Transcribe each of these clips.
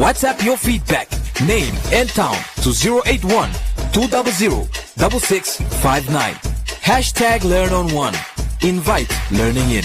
WhatsApp your feedback, name and town to 081-200-6659. Hashtag Learn on One. Invite learning in.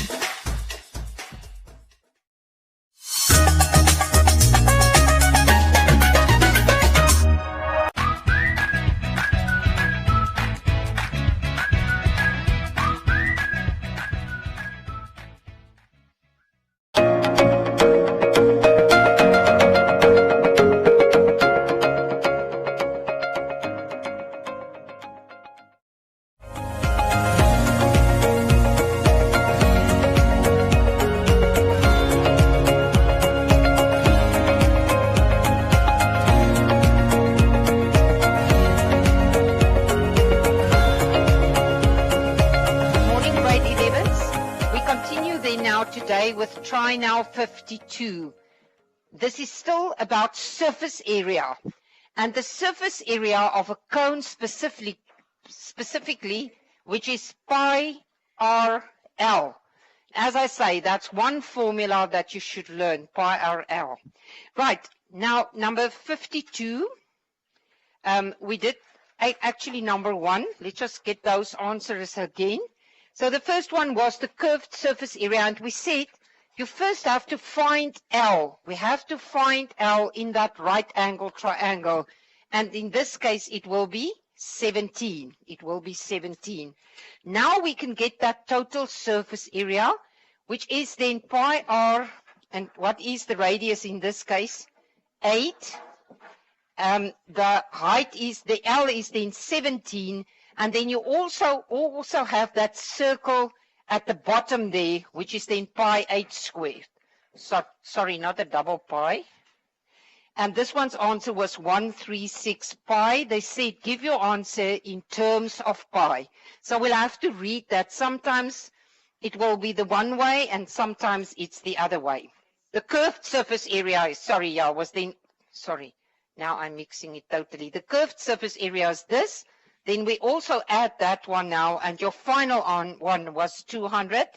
Try now 52. This is still about surface area, and the surface area of a cone specifically, which is pi RL. As I say, that's one formula that you should learn, pi RL. Right, now number 52, we did actually number 1. Let's just get those answers again. So the first one was the curved surface area, and we said you first have to find L. We have to find L in that right angle triangle. And in this case, it will be 17. It will be 17. Now we can get that total surface area, which is then pi r, and what is the radius in this case? 8. The height is, the L is then 17. And then you also have that circle at the bottom there, which is then pi 8 squared. So, sorry, not a double pi. And this one's answer was 136 pi. They said, give your answer in terms of pi. So we'll have to read that. Sometimes it will be the one way, and sometimes it's the other way. The curved surface area is, now I'm mixing it totally. The curved surface area is this. Then we also add that one now, and your final one was 200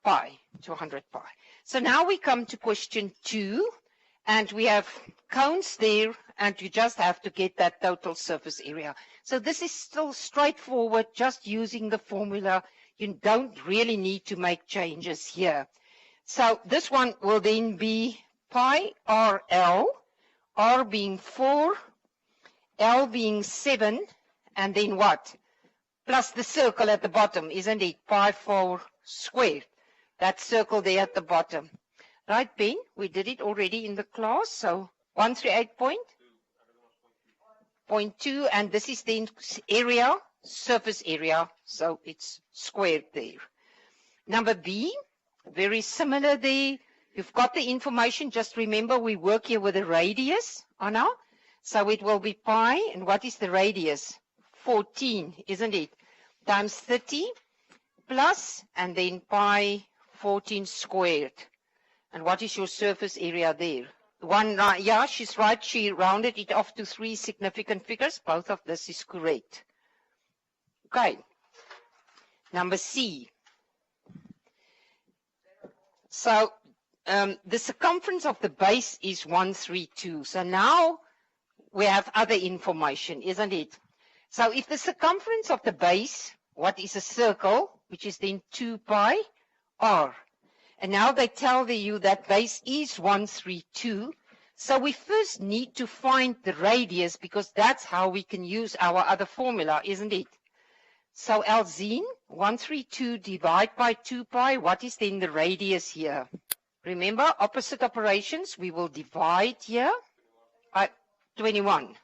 pi. 200 pi. So now we come to question 2, and we have cones there, and you just have to get that total surface area. So this is still straightforward, just using the formula. You don't really need to make changes here. So this one will then be pi RL, R being 4, L being 7, and then what? Plus the circle at the bottom, isn't it? Pi 4 squared. That circle there at the bottom. Right, Ben? We did it already in the class. So 138.2, and this is the area, surface area. So it's squared there. Number B, very similar there. You've got the information. Just remember, we work here with a radius, Anna. So it will be pi, and what is the radius? 14, isn't it? Times 30 plus, and then pi 14 squared. And what is your surface area there? Yeah, she's right. She rounded it off to 3 significant figures. Both of this is correct. Okay. Number C. So the circumference of the base is 132. So now we have other information, isn't it? So if the circumference of the base, what is a circle, which is then 2 pi r. And now they tell you that base is 132. So we first need to find the radius, because that's how we can use our other formula, isn't it? So LZ, 132 divided by 2 pi, what is then the radius here? Remember, opposite operations, we will divide here by 21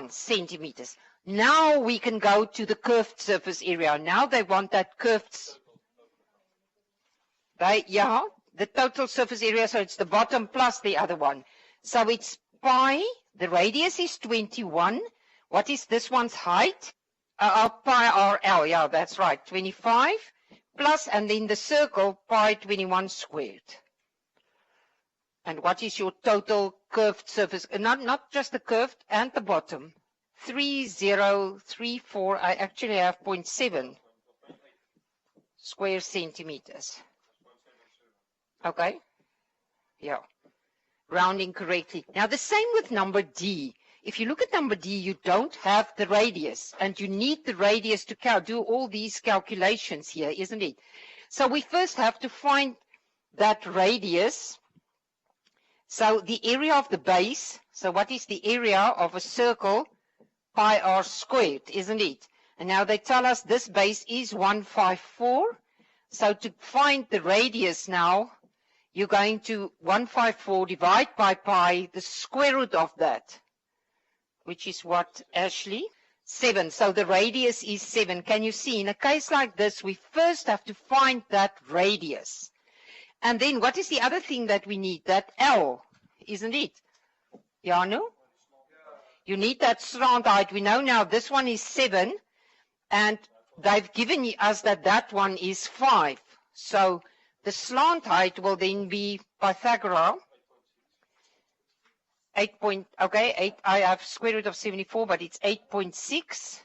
centimeters. Now we can go to the curved surface area. Now they want that curved, the total surface area, so it's the bottom plus the other one. So it's pi, the radius is 21. What is this one's height? Pi RL, yeah, that's right, 25 plus, and then the circle, pi 21 squared. And what is your total curved surface? Not just the curved, and the bottom. 3034, I actually have 0.7 square centimeters. Okay? Yeah. rounding correctly. Now the same with number D. If you look at number D, you don't have the radius, and you need the radius to do all these calculations here, isn't it? So we first have to find that radius. So the area of the base, so what is the area of a circle? Pi r squared, isn't it? And now they tell us this base is 154. So to find the radius now, you're going to 154 divide by pi, the square root of that, which is what, Ashley? 7. So the radius is 7. Can you see? In a case like this, we first have to find that radius. And then what is the other thing that we need? That L, isn't it? Janu? You need that slant height. We know now this one is 7, and they've given us that that one is 5. So the slant height will then be Pythagoras. 8. I have square root of 74, but it's 8.6.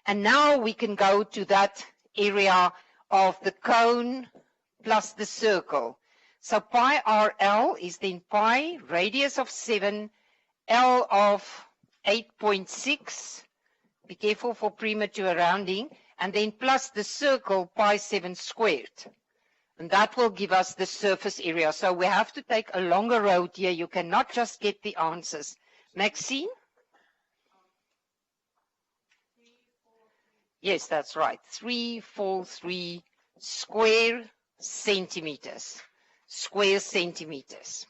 And now we can go to that area of the cone plus the circle. So pi RL is then pi, radius of 7, L of 8.6. Be careful for premature rounding. And then plus the circle, pi 7 squared. And that will give us the surface area. So we have to take a longer road here. You cannot just get the answers. Maxine? Yes, that's right. 343 square centimeters. Square centimeters.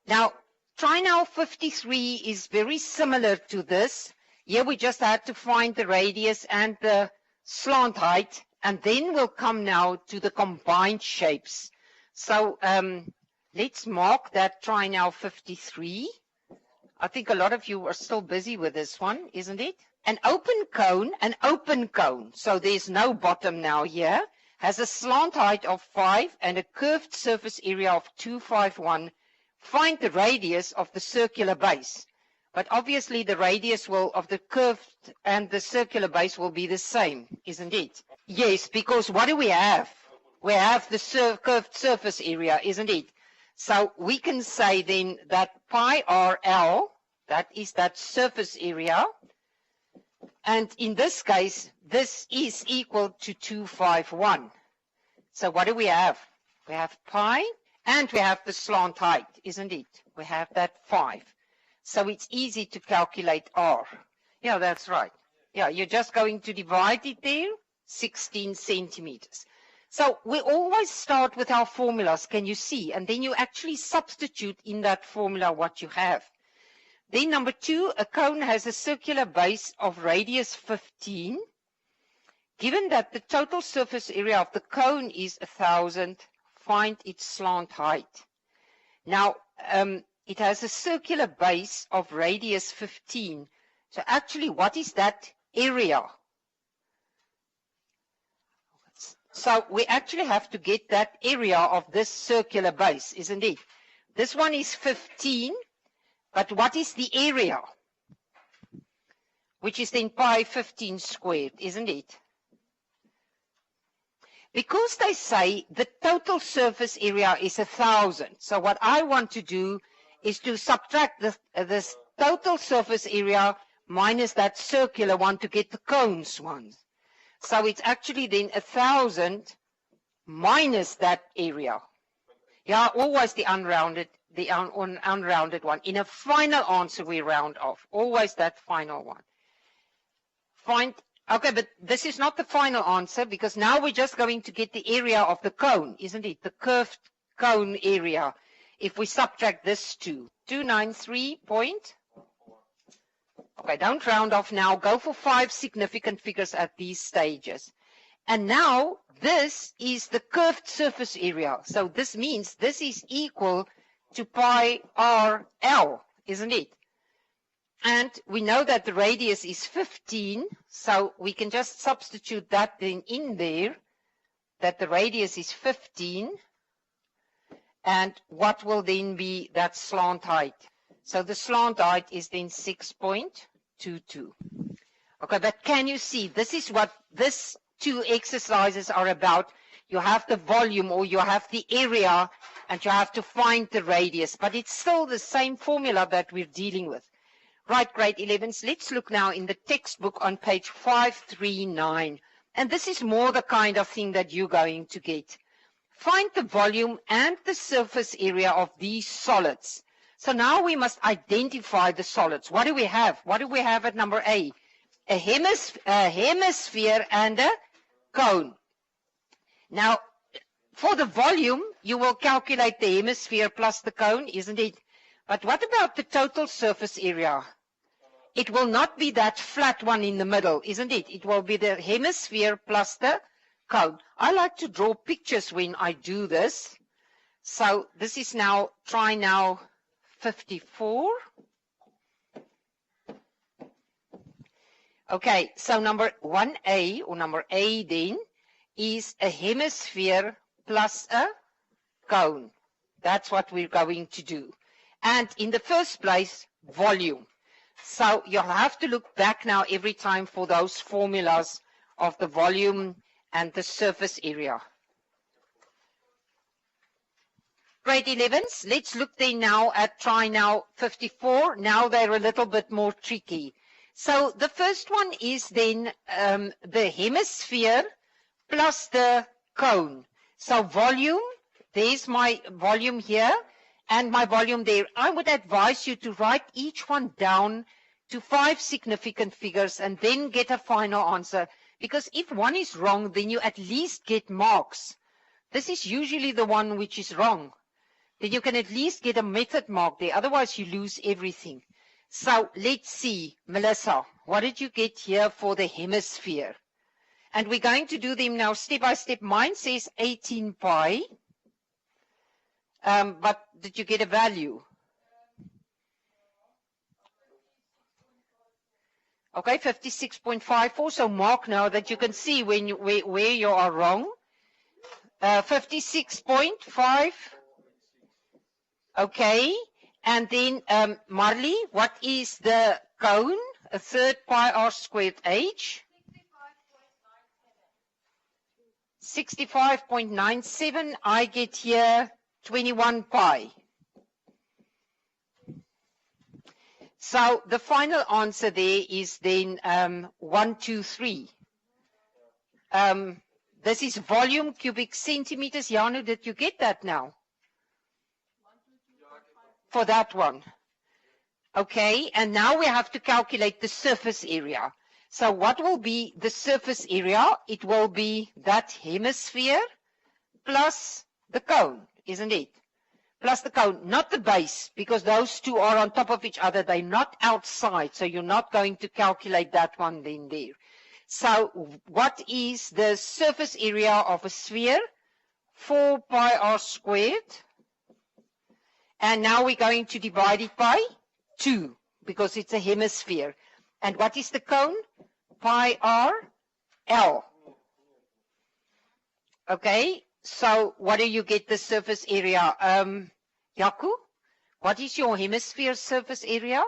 Now, triangle 53 is very similar to this. Here we just had to find the radius and the slant height, and then we'll come now to the combined shapes. So let's mark that triangle 53. I think a lot of you are still busy with this one, isn't it? An open cone, so there's no bottom now here, has a slant height of 5 and a curved surface area of 251. Find the radius of the circular base. But obviously the radius of the curved and the circular base will be the same, isn't it? Yes, because what do we have? We have the curved surface area, isn't it? So we can say then that pi RL, that is that surface area, and in this case, this is equal to 251. So what do we have? We have pi, and we have the slant height, isn't it? We have that 5. So it's easy to calculate R. Yeah, that's right. Yeah, you're just going to divide it there, 16 centimeters. So we always start with our formulas, can you see? And then you actually substitute in that formula what you have. Then number 2, a cone has a circular base of radius 15. Given that the total surface area of the cone is 1,000, find its slant height. Now, it has a circular base of radius 15. So actually, what is that area? So we actually have to get that area of this circular base, isn't it? This one is 15, but what is the area? Which is then pi 15 squared, isn't it? Because they say the total surface area is 1,000. So what I want to do is to subtract this total surface area minus that circular one to get the cones one. So it's actually then 1,000 minus that area. Yeah, always the unrounded one. In a final answer, we round off. Always that final one. Okay, but this is not the final answer, because now we're just going to get the area of the cone, isn't it? The curved cone area. If we subtract this 293 point. Okay, don't round off now. Go for 5 significant figures at these stages. And now this is the curved surface area. So this means this is equal to pi RL, isn't it? And we know that the radius is 15, so we can just substitute that then in there, that the radius is 15. And what will then be that slant height? So the slant height is then 6.22. Okay, but can you see, this is what these 2 exercises are about. You have the volume, or you have the area, and you have to find the radius. But it's still the same formula that we're dealing with. Right, grade 11s, let's look now in the textbook on page 539. And this is more the kind of thing that you're going to get. Find the volume and the surface area of these solids. So now we must identify the solids. What do we have? What do we have at number A? A hemisphere and a cone. Now, for the volume, you will calculate the hemisphere plus the cone, isn't it? But what about the total surface area? It will not be that flat one in the middle, isn't it? It will be the hemisphere plus the cone. I like to draw pictures when I do this. So this is now, try now 54. Okay, so number 1A, or number A then, is a hemisphere plus a cone. That's what we're going to do. And in the first place, volume. So you'll have to look back now every time for those formulas of the volume and the surface area. Grade 11s, let's look then now at try now 54. Now they're a little bit more tricky. So the first one is then the hemisphere plus the cone. So volume, there's my volume here, and my volume there. I would advise you to write each one down to 5 significant figures and then get a final answer. Because if one is wrong, then you at least get marks. This is usually the one which is wrong. Then you can at least get a method mark there. Otherwise, you lose everything. So let's see, Melissa, what did you get here for the hemisphere? And we're going to do them now step by step. Mine says 18 pi. But did you get a value? Okay, 56.54. So mark now that you can see when you, where you are wrong. 56.5. Okay. And then, Marley, what is the cone? A third pi r squared h. 65.97. I get here 21 pi. So the final answer there is then 123. This is volume cubic centimeters. Janu, did you get that now? For that one. Okay, and now we have to calculate the surface area. So what will be the surface area? It will be that hemisphere plus the cone, isn't it? Plus the cone, not the base, because those two are on top of each other. They're not outside, so you're not going to calculate that one then there. So what is the surface area of a sphere? 4 pi r squared. And now we're going to divide it by 2, because it's a hemisphere. And what is the cone? Pi r L. Okay, so what do you get the surface area? Yaku, what is your hemisphere surface area?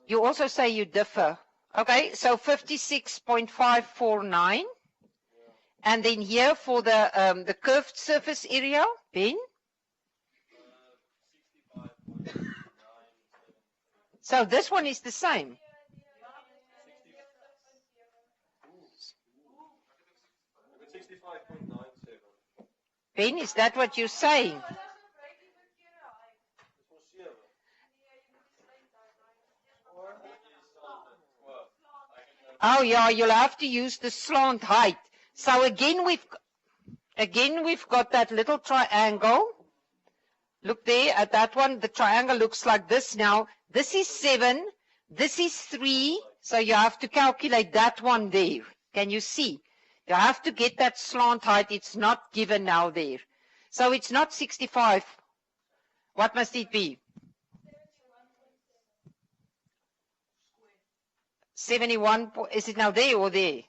You also say you differ. Okay, so 56.549. And then here for the curved surface area, Ben? So this one is the same. Ben, is that what you're saying? Oh yeah, you'll have to use the slant height. So again we've got that little triangle. Look there at that one. The triangle looks like this now. This is 7. This is 3. So you have to calculate that one there. Can you see? You have to get that slant height. It's not given now there. So it's not 65. What must it be? 71. Is it now there or there?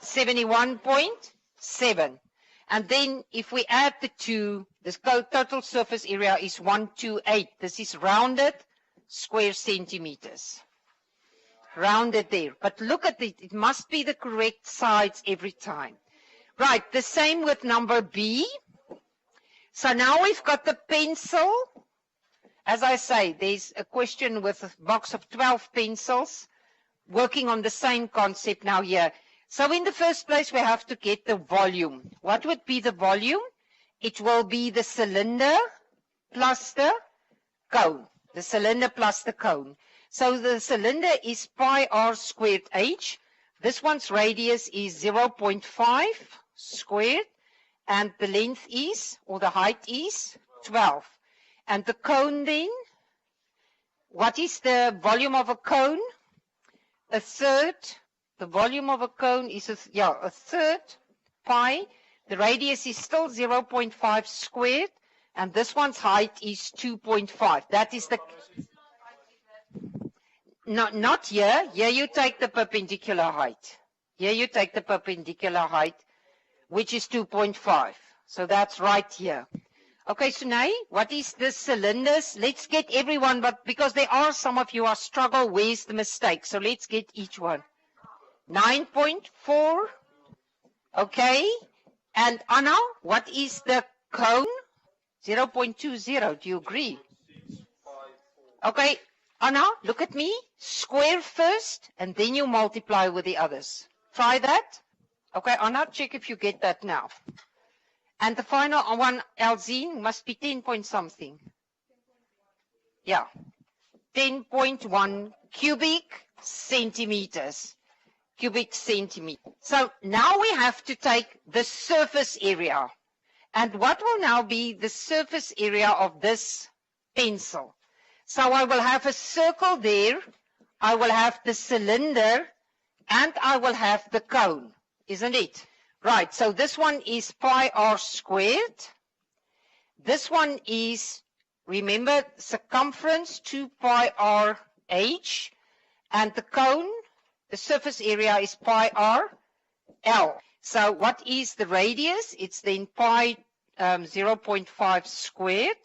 71.7. And then if we add the 2, the total surface area is 128. This is rounded square centimeters. rounded there. But look at it. It must be the correct sides every time. Right, the same with number B. So now we've got the pencil. As I say, there's a question with a box of 12 pencils working on the same concept now here. So in the first place, we have to get the volume. What would be the volume? It will be the cylinder plus the cone. The cylinder plus the cone. So the cylinder is pi r squared h. This one's radius is 0.5 squared. And the length is, or the height is, 12. And the cone then, what is the volume of a cone? A third. The volume of a cone is, a third pi. The radius is still 0.5 squared. And this one's height is 2.5. That is the... No, not here. Here you take the perpendicular height. Here you take the perpendicular height, which is 2.5. So that's right here. Okay, so now, what is the cylinders? Let's get everyone, but because there are some of you who struggle, where's the mistake? So let's get each one. 9.4. Okay. And Anna, what is the cone? 0.20. Do you agree? Okay. Anna, look at me. Square first, and then you multiply with the others. Try that. Okay, Anna, check if you get that now. And the final one, Alzine, must be 10 point something. Yeah. 10.1 cubic centimeters. Cubic centimeter. So now we have to take the surface area. And what will now be the surface area of this pencil? So I will have a circle there. I will have the cylinder. And I will have the cone. Isn't it? Right, so this one is pi r squared. This one is, remember, circumference 2 pi r h. And the cone, the surface area is pi r l. So what is the radius? It's then pi 0.5 squared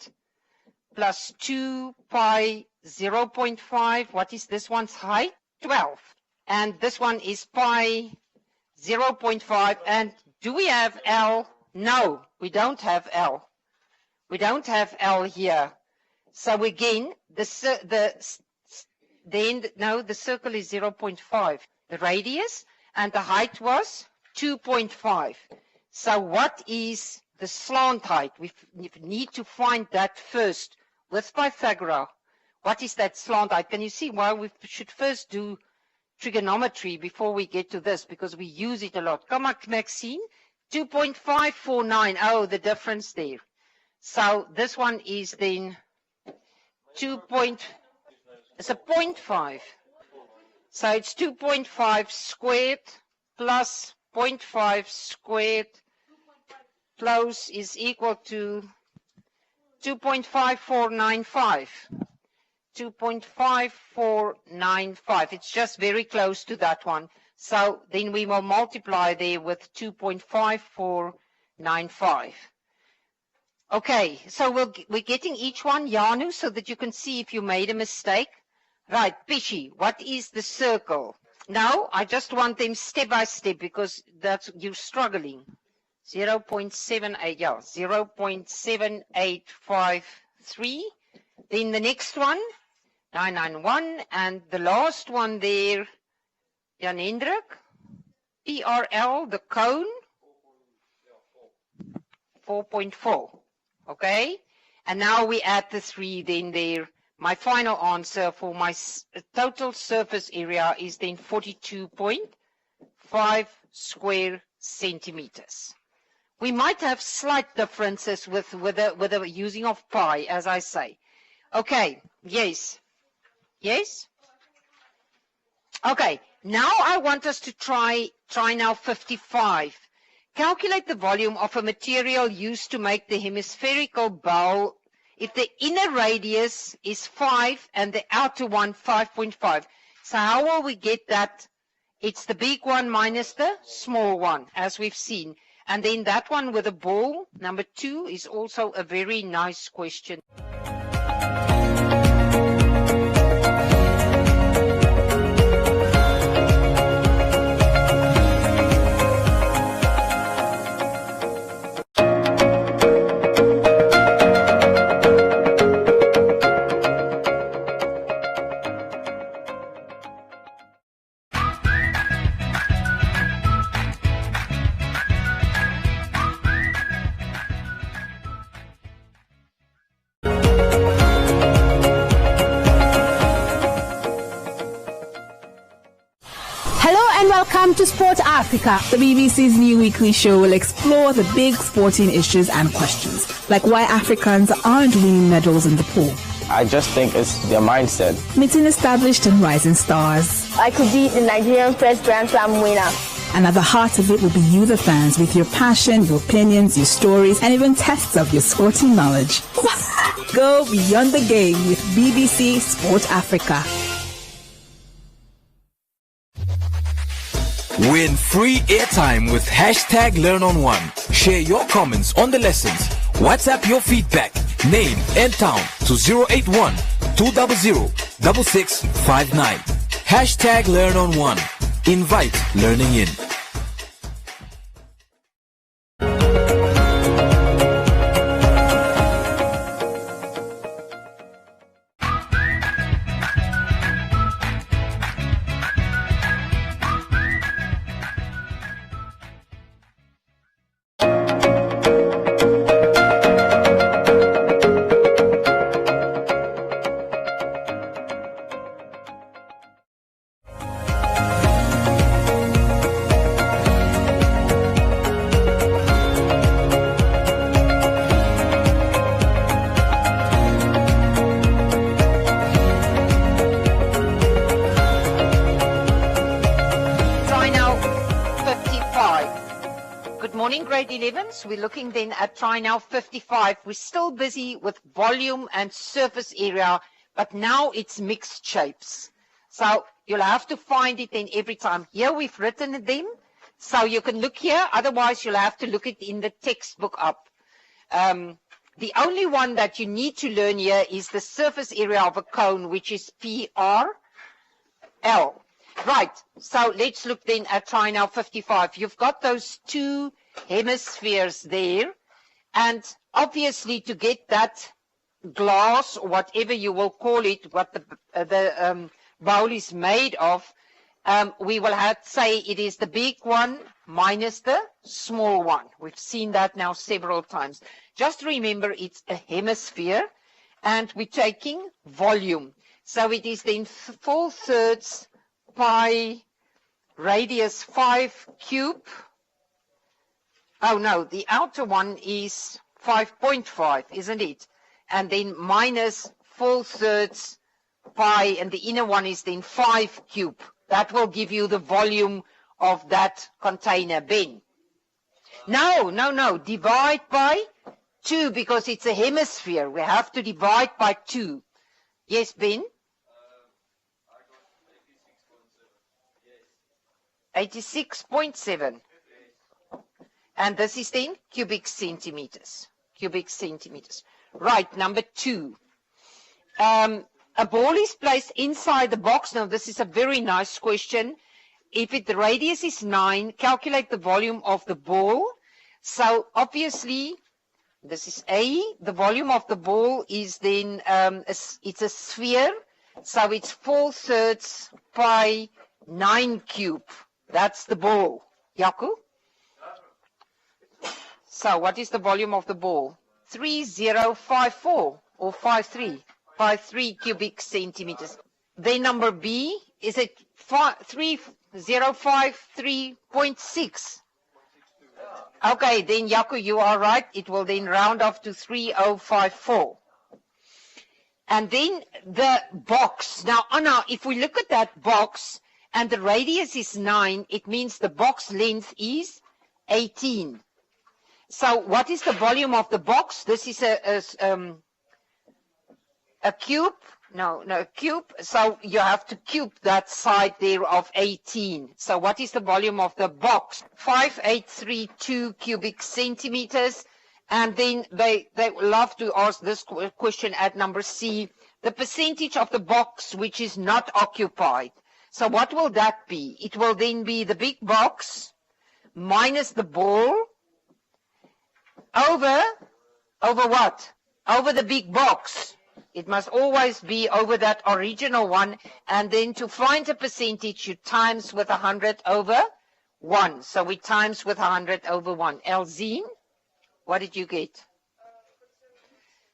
plus 2 pi 0.5. What is this one's height? 12. And this one is pi 0.5. And do we have L? No, we don't have L. We don't have L here. So again, the circle is 0.5. The radius and the height was 2.5. So what is the slant height? We need to find that first with Pythagoras. What is that slant height? Can you see why we should first do trigonometry before we get to this, because we use it a lot. Come on, Maxine. 2.549. Oh, the difference there. So this one is then it's a 0.5. So it's 2.5 squared plus 0.5 squared close is equal to 2.5495. 2.5495. It's just very close to that one. So then we will multiply there with 2.5495. Okay, so we're getting each one, Janu, so that you can see if you made a mistake. Right, Pishi, what is the circle? Now, I just want them step by step because you're struggling. 0.78, yeah, 0.7853. Then the next one, 991, and the last one there, Jan Hendrik, PRL, the cone, 4.4, okay? And now we add the 3 then there. My final answer for my total surface area is then 42.5 square centimeters. We might have slight differences with the using of pi, as I say. Okay, yes. Yes? Okay, now I want us to try now 55. Calculate the volume of a material used to make the hemispherical bowl if the inner radius is 5 and the outer one 5.5. So how will we get that? It's the big one minus the small one, as we've seen. And then that one with a ball, number 2, is also a very nice question. Welcome to Sport Africa. The BBC's new weekly show will explore the big sporting issues and questions, like why Africans aren't winning medals in the pool. I just think it's their mindset. Meeting established and rising stars. I could be the Nigerian first Grand Slam winner. And at the heart of it will be you, the fans, with your passion, your opinions, your stories, and even tests of your sporting knowledge. Go beyond the game with BBC Sport Africa. Win free airtime with #LearnOn1. Share your comments on the lessons. WhatsApp your feedback, name and town to 081 200 6659. #LearnOn1. Invite learning in. We're looking then at try now 55. We're still busy with volume and surface area, but now it's mixed shapes. So you'll have to find it then every time. Here we've written them, so you can look here. Otherwise, you'll have to look it in the textbook up. The only one that you need to learn here is the surface area of a cone, which is PRL. Right, so let's look then at try now 55. You've got those two hemispheres there, and obviously to get that glass or whatever you will call it, what the bowl is made of, we will have to say it is the big one minus the small one. We've seen that now several times. Just remember it's a hemisphere and we're taking volume, so it is then 4/3 pi radius 5 cube. Oh no, the outer one is 5.5, isn't it? And then minus 4/3 pi, and the inner one is then 5 cube. That will give you the volume of that container, Ben. No, divide by 2 because it's a hemisphere. We have to divide by 2. Yes, Ben? 86.7. And this is then cubic centimeters. Right, number 2. A ball is placed inside the box. Now, this is a very nice question. If the radius is 9, calculate the volume of the ball. So, obviously, this is A. The volume of the ball is then, it's a sphere. So, it's 4/3 pi 9 cube. That's the ball. Jaco? So what is the volume of the ball? 3054 or 53 cubic centimeters. Then number B, is it 3053.6? Okay, then Jaco, you are right. It will then round off to 3054. And then the box. Now, Anna, if we look at that box and the radius is 9, it means the box length is 18. So what is the volume of the box? This is a cube. No, a cube. So you have to cube that side there of 18. So what is the volume of the box? 5832 cubic centimeters. And then they love to ask this question at number C. The percentage of the box which is not occupied. So what will that be? It will then be the big box minus the ball over what? Over the big box. It must always be over that original one. And then to find a percentage, you times with 100 over 1. So we times with 100 over 1. Elzine, what did you get?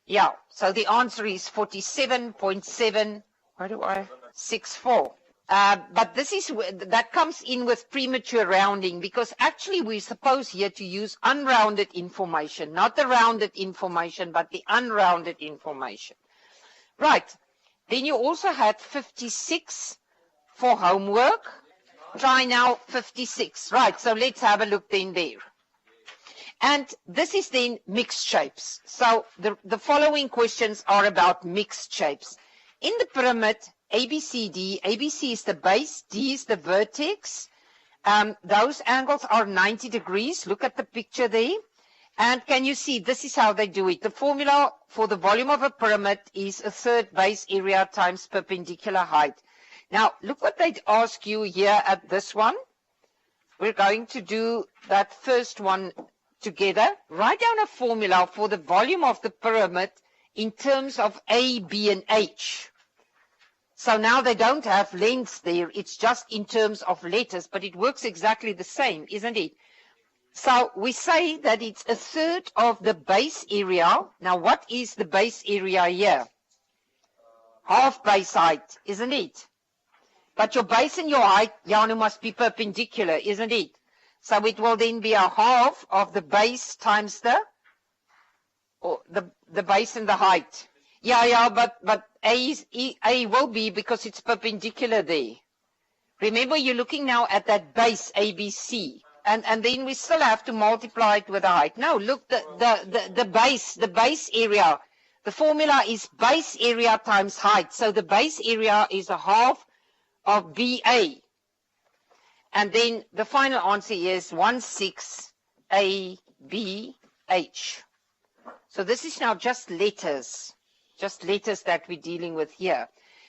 Yeah, so the answer is 47.7. Where do I? 64. But that comes in with premature rounding, because actually we're supposed here to use unrounded information, not the rounded information, but the unrounded information. Right. Then you also had 56 for homework. Try now 56. Right, so let's have a look then there. And this is then mixed shapes. So the following questions are about mixed shapes. In the pyramid, ABCD, ABC is the base, D is the vertex. Those angles are 90 degrees. Look at the picture there. And can you see, this is how they do it. The formula for the volume of a pyramid is a third base area times perpendicular height. Now, look what they'd ask you here at this one. We're going to do that first one together. Write down a formula for the volume of the pyramid in terms of A, B, and H. So now they don't have lengths there. It's just in terms of letters, but it works exactly the same, isn't it? So we say that it's a third of the base area. Now, what is the base area here? Half base height, isn't it? But your base and your height, Janu, must be perpendicular, isn't it? So it will then be a half of the base times the base and the height. Yeah, but A will be because it's perpendicular there. Remember, you're looking now at that base ABC. And then we still have to multiply it with the height. Now, look, the base area, the formula is base area times height. So the base area is a half of BA. And then the final answer is 1/6 ABH. So this is now just letters that we're dealing with here.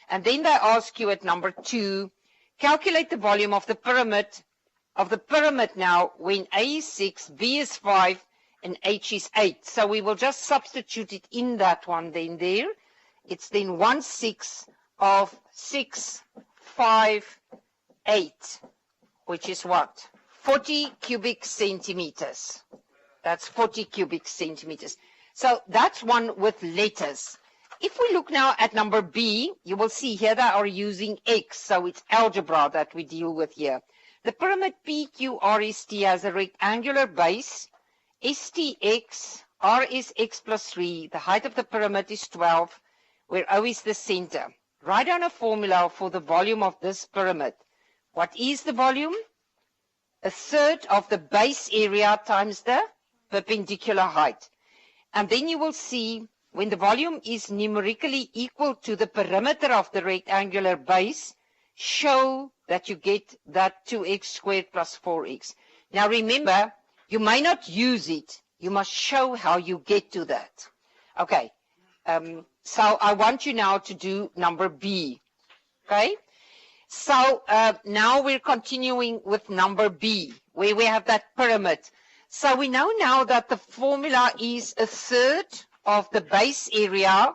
And then they ask you at number 2, calculate the volume of the pyramid now when A is 6, B is 5, and H is 8. So we will just substitute it in that one then there. It's then 1/6 of 6, 5, 8, which is what? 40 cubic centimeters. That's 40 cubic centimeters. So that's one with letters. If we look now at number B, you will see here they are using X, so it's algebra that we deal with here. The pyramid PQRST has a rectangular base, STX, R is x plus 3, the height of the pyramid is 12, where O is the center. Write down a formula for the volume of this pyramid. What is the volume? A third of the base area times the perpendicular height. And then you will see when the volume is numerically equal to the perimeter of the rectangular base, show that you get that 2x squared plus 4x. Now remember, you may not use it. You must show how you get to that. Okay, so I want you now to do number B. Okay, so now we're continuing with number B, where we have that pyramid. So we know now that the formula is a third of the base area,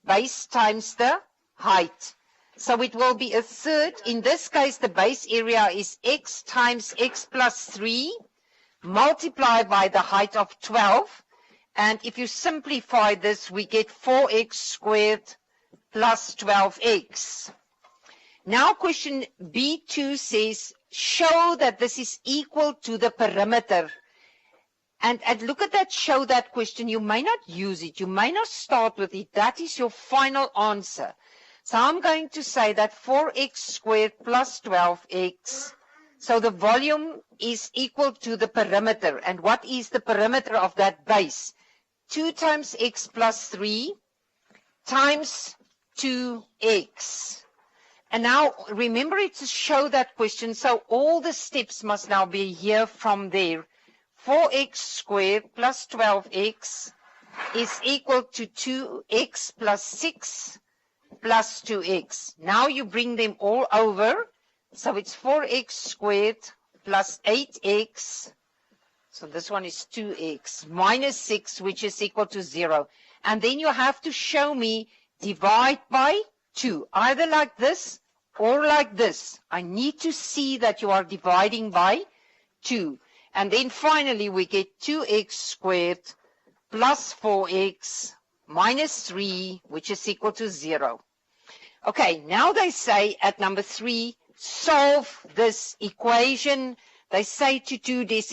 base times the height. So it will be a third. In this case, the base area is x times x plus 3, multiplied by the height of 12. And if you simplify this, we get 4x squared plus 12x. Now question B2 says, show that this is equal to the perimeter. And look at that, show that question. You may not use it. You may not start with it. That is your final answer. So I'm going to say that 4x squared plus 12x. So the volume is equal to the perimeter. And what is the perimeter of that base? 2 times x plus 3 times 2x. And now remember it to show that question. So all the steps must now be here from there. 4x squared plus 12x is equal to 2x plus 6 plus 2x. Now you bring them all over. So it's 4x squared plus 8x. So this one is 2x minus 6, which is equal to 0. And then you have to show me divide by 2, either like this or like this. I need to see that you are dividing by 2. And then finally we get 2x squared plus 4x minus 3, which is equal to 0. Okay, now they say at number 3, solve this equation. They say to do this